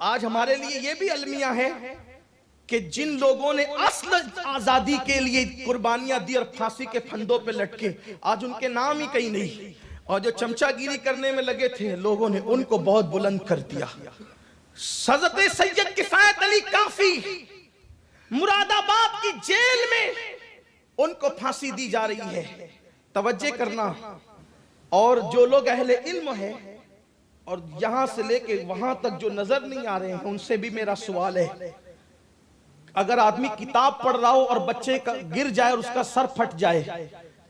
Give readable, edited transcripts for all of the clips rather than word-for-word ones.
آج ہمارے لیے یہ بھی المیہ ہے کہ جن لوگوں نے اصل آزادی کے لیے قربانیاں دی اور پھانسی کے پھندوں پہ لٹکے، آج ان کے نام ہی کہیں نہیں، اور جو چمچہ گیری کرنے میں لگے تھے لوگوں نے ان کو بہت بلند کر دیا۔ حضرت سید کفایت علی کافی مراد آباد کی جیل میں ان کو پھانسی دی جا رہی ہے۔ توجہ کرنا، اور جو لوگ اہل علم ہے اور یہاں سے لے کے وہاں تک جو نظر نہیں آ رہے ہیں ان سے بھی میرا سوال ہے، اگر آدمی کتاب پڑھ رہا ہو اور بچے کا گر جائے اور اس کا سر پھٹ جائے،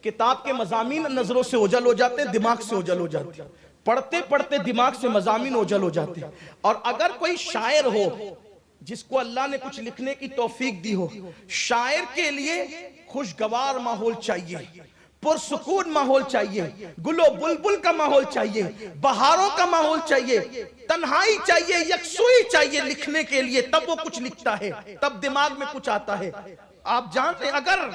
کتاب کے مضامین نظروں سے اوجھل ہو جاتے ہیں، دماغ سے اوجھل ہو جاتے ہیں، پڑھتے پڑھتے دماغ سے مضامین اوجھل ہو جاتے ہیں۔ اور اگر کوئی شاعر ہو جس کو اللہ نے کچھ لکھنے کی توفیق دی ہو، شاعر کے لیے خوشگوار ماحول چاہیے، پرسکون ماحول چاہیے، گل و بلبل کا ماحول چاہیے، بہاروں کا ماحول چاہیے، تنہائی چاہیے، یکسوئی چاہیے لکھنے کے لیے، تب وہ کچھ لکھتا ہے، تب دماغ میں کچھ آتا ہے۔ آپ جانتے ہیں اگر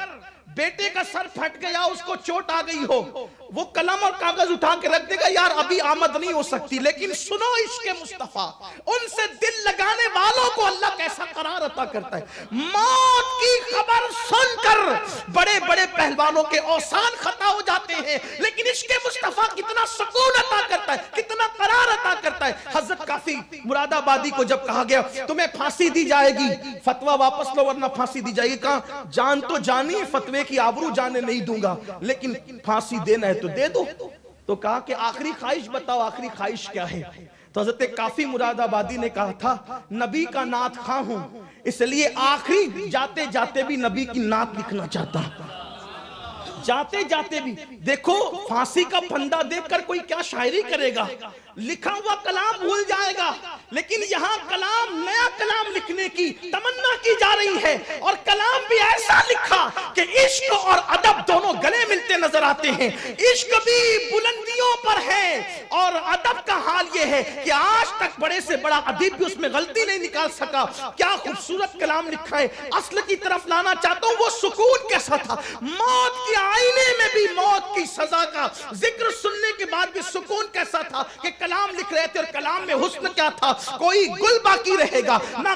بیٹے کا سر پھٹ گیا، اس کو چوٹ آ گئی ہو، وہ قلم اور کاغذ اٹھا کے رکھ دے گا، یار ابھی آمد نہیں ہو سکتی، لیکن سنو عشق مصطفیٰ، ان سے دل لگانے والوں کو اللہ کیسا قرار عطا کرتا ہے۔ موت کی خبر سن کر بڑے بڑے پہلوانوں کے اوسان خطا ہو جاتے ہیں، لیکن عشق مصطفیٰ کتنا سکون عطا کرتا ہے، کتنا قرار عطا کرتا ہے۔ حضرت کافی مراد آبادی کو جب کہا گیا تمہیں پھانسی دی جائے گی، فتویٰ واپس لو ورنہ پھانسی دی جائے گی، کہا جان تو جانی، فتوے کی آبرو جانے نہیں دوں گا، لیکن پھانسی دینا ہے تو دے دو۔ تو کہا کہ آخری خواہش بتاؤ، آخری خواہش کیا ہے؟ تو حضرت کافی مراد آبادی نے کہا تھا نبی کا نعت خواہ ہوں، اس لیے آخری جاتے جاتے بھی نبی کی نعت لکھنا چاہتا ہوں۔ جاتے جاتے بھی دیکھو، پھانسی کا پھندا دیکھ کر کوئی کیا شاعری کرے گا، لکھا ہوا کلام بھول جائے گا، لیکن یہاں کلام، نیا کلام لکھنے کی تمنا کی جا رہی ہے، اور کلام بھی ایسا لکھا کہ عشق اور ادب دونوں گلے ملتے نظر آتے ہیں۔ عشق بھی بلندیوں پر ہے اور ادب کا حال یہ ہے کہ آج تک بڑے سے بڑا ادیب بھی اس میں غلطی نہیں نکال سکا۔ کیا خوبصورت کلام لکھا ہے، اصل کی طرف لانا چاہتا ہوں، وہ سکون کیسا تھا، موت کی آئینے میں بھی موت کی سزا کا ذکر سننے کے بعد بھی سکون کیسا تھا کہ کلام لکھ رہے تھے، اور کلام میں حسن کیا تھا، کوئی گل باقی رہے گا نہ،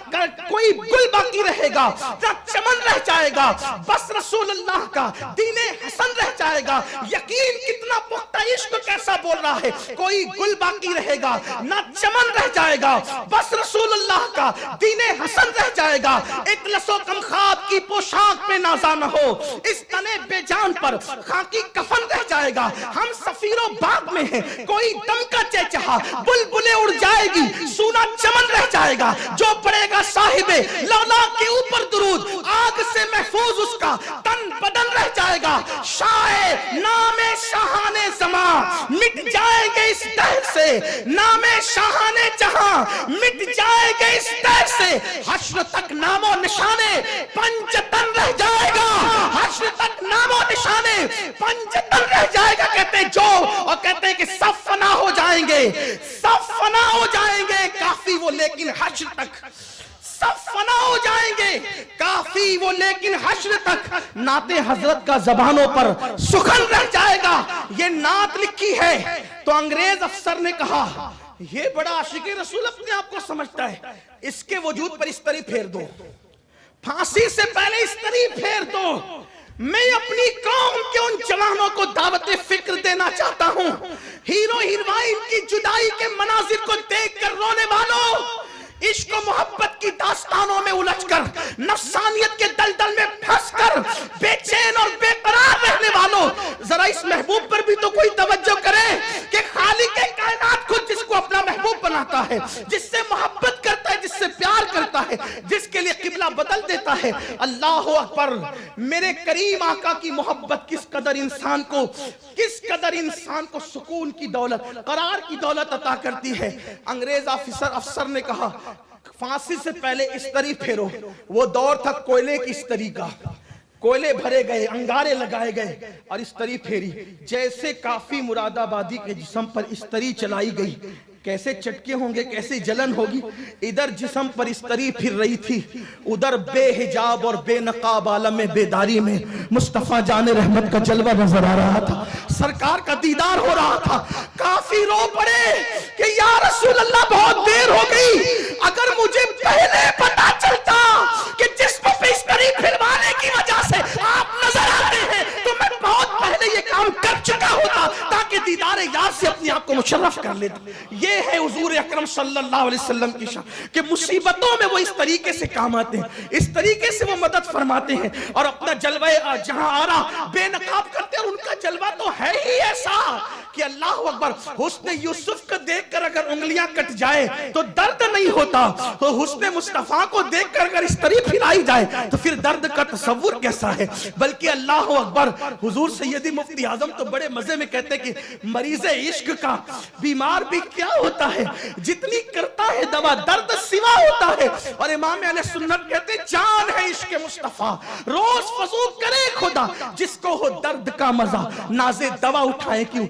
کوئی گل باقی رہے گا نہ چمن رہ جائے گا، بس رسول اللہ کا دین حسن رہ جائے گا۔ یقین کتنا پختہ، عشق کیسا بول رہا ہے، کوئی گل باقی رہے گا نہ چمن رہ جائے گا، بس رسول اللہ کا دین حسن رہ جائے گا۔ ایک لسو کم خواب کی پوشاک پہ نازا نہ ہو، اس تنے بے جان پر خاکی کفن رہ جائے گا۔ ہم سفیر و باغ میں ہیں، کوئی دم کا چہچہا، بلبلیں اڑ جائے گی، سونا چمن رہ جائے گا۔ جو پڑے گا صاحب لولا کے اوپر درود، آگ سے محفوظ اس کا تن بدن رہ جائے گا۔ شاہ نام شاہان زمان مٹ جائے گے اس دہر سے، نام شاہان جہاں مٹ جائے گے اس دہر سے، حشر تک نام و نشانے پنجتن رہ جائے گا، حشر تک نام و نشانے پنجتن رہ جائے گا۔ کہتے ہیں جو، اور کہتے ہیں کہ سب فنا ہو جائیں گے، سب فنا ہو جائیں گے، کافی وہ لیکن حشر تک، سب فنا ہو جائیں گے، کافی وہ لیکن حشر تک نعت حضرت کا زبانوں پر سخن رہ جائے گا۔ یہ نعت لکھی ہے تو انگریز افسر نے کہا یہ بڑا عاشق رسول اپنے آپ کو سمجھتا ہے، اس کے وجود پر استری پھیر دو، پھانسی سے پہلے استری پھیر دو۔ میں اپنی قوم کے ان جوانوں کو دعوت فکر دینا چاہتا ہوں، ہیرو ہیروائن کی جدائی کے مناظر کو دیکھ کر رونے والوں، عشق و محبت کی داستانوں میں الجھ کر، نفسانیت کے دلدل میں پھنس کر بے چین اور بے قرار رہنے والوں، ذرا اس محبوب پر بھی تو کوئی توجہ کرے کہ خالق کائنات خود جس کو اپنا محبوب بناتا ہے، جس سے محبت کرتا ہے، جس سے پیار کرتا ہے، جس کے لیے قبلہ بدل دیتا ہے۔ اللہ اکبر! میرے کریم آقا کی محبت کس قدر انسان کو سکون کی دولت، قرار کی دولت عطا کرتی ہے۔ انگریز افسر نے کہا پھانسی سے پہلے استری پھیرو۔ وہ دور تھا کوئلے کی استری کا، کوئلے بھرے گئے، انگارے لگائے گئے اور استری پھیری۔ جیسے کافی مراد آبادی کے جسم پر استری چلائی گئی، کیسے چٹکے ہوں گے، کیسے جلن ہوگی۔ ادھر جسم پر استری پھر رہی تھی، ادھر بے حجاب اور بے نقاب عالم بیداری میں مصطفیٰ جان رحمت کا جلوہ نظر آ رہا تھا، سرکار کا دیدار ہو رہا تھا۔ کافی رو پڑے کہ یا رسول اللہ بہت دیر ہو گئی، اگر لیتا. یہ ہے حضور اکرم صلی اللہ علیہ وسلم کی شان کہ مصیبتوں میں وہ اس طریقے سے کام آتے ہیں, اس طریقے سے وہ مدد فرماتے ہیں, اور اپنا جلوہ جہاں آرا بے نقاب کرتے ہیں. اور ان کا جلوہ تو ہے ہی ایسا کہ اللہ اکبر, حسن یوسف کو دیکھ کر اگر انگلیاں کٹ جائے تو درد نہیں ہوتا, حسن مصطفیٰ کو دیکھ کر اگر اس طرح پھرائی جائے تو پھر درد کا تصور کیسا ہے. بلکہ اللہ اکبر, حضور سیدی مفتی اعظم تو بڑے مزے میں کہتے ہیں کہ مریض عشق کا بیمار بھی کیا ہوتا ہے, جتنی کرتا ہے دوا درد سوا ہوتا ہے. اور امام اہل سنت کہتے ہیں جان ہے عشق مصطفیٰ, روز فضو کرے خدا, جس کو ہو درد کا مزہ ناز دوا اٹھائے کیوں.